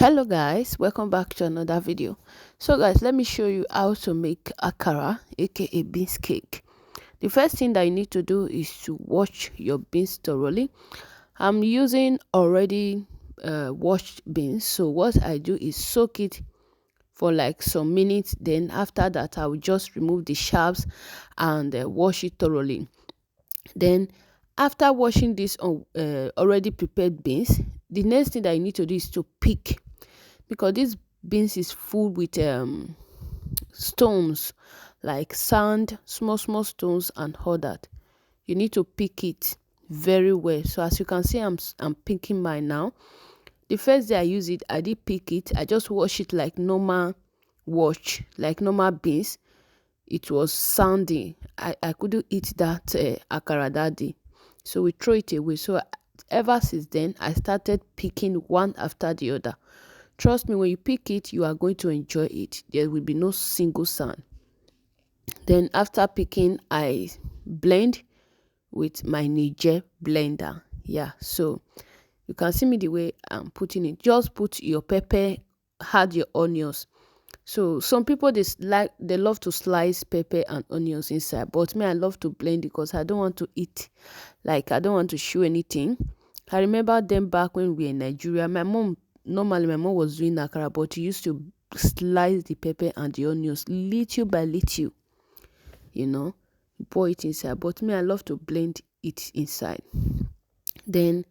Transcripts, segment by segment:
Hello guys, welcome back to another video. So guys, let me show you how to make akara, aka beans cake. The first thing that you need to do is to wash your beans thoroughly. I'm using already washed beans, so what I do is soak it for like some minutes. Then after that, I will just remove the sharps and wash it thoroughly. Then after washing this already prepared beans, the next thing that you need to do is to pick, because this beans is full with stones like sand, small stones and all that. You need to pick it very well. So as you can see, I'm picking mine now. The first day I use it, I did pick it. I just wash it like normal wash, like normal beans. It was sandy. I couldn't eat that akara that day, so we throw it away. So ever since then, I started picking one after the other. Trust me, when you pick it, you are going to enjoy it. There will be no single sand. Then after picking, I blend with my Niger blender. Yeah, so you can see me the way I'm putting it. Just put your pepper, add your onions. So some people they love to slice pepper and onions inside, but me I love to blend because I don't want to eat, like I don't want to chew anything. I remember them back when we were in Nigeria. Normally my mom was doing akara, but she used to slice the pepper and the onions little by little, you know, pour it inside. But me I love to blend it inside. Then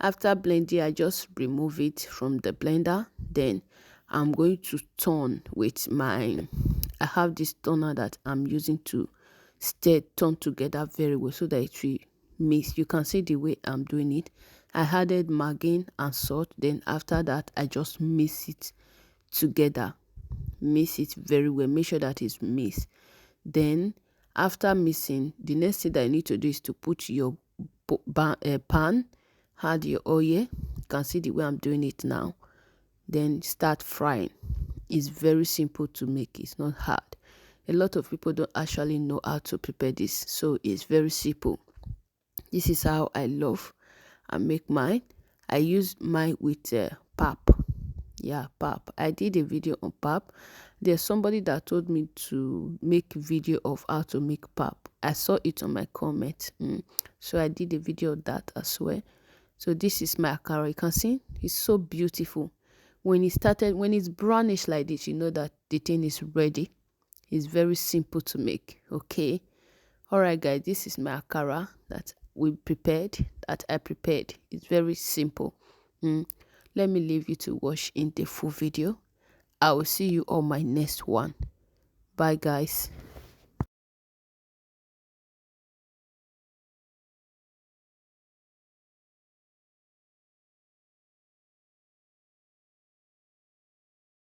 after blending, I just remove it from the blender. Then I'm going to turn with I have this turner that I'm using to turn together very well so that it will mix. You can see the way I'm doing it. I added margarine and salt. Then after that, I just mix it together. Mix it very well. Make sure that it's mixed. Then after mixing, the next thing that you need to do is to put your pan, add your oil. You can see the way I'm doing it now. Then start frying. It's very simple to make. It's not hard. A lot of people don't actually know how to prepare this, so it's very simple. This is how I love and make mine. I use mine with pap. Yeah, pap. I did a video on pap. There's somebody that told me to make video of how to make pap. I saw it on my comment, so I did a video of that as well. So this is my akara. You can see it's so beautiful. When it's brownish like this, you know that the thing is ready. It's very simple to make. Okay, all right guys, this is my akara that I prepared. It's very simple. Let me leave you to watch in the full video. I will see you on my next one. Bye guys.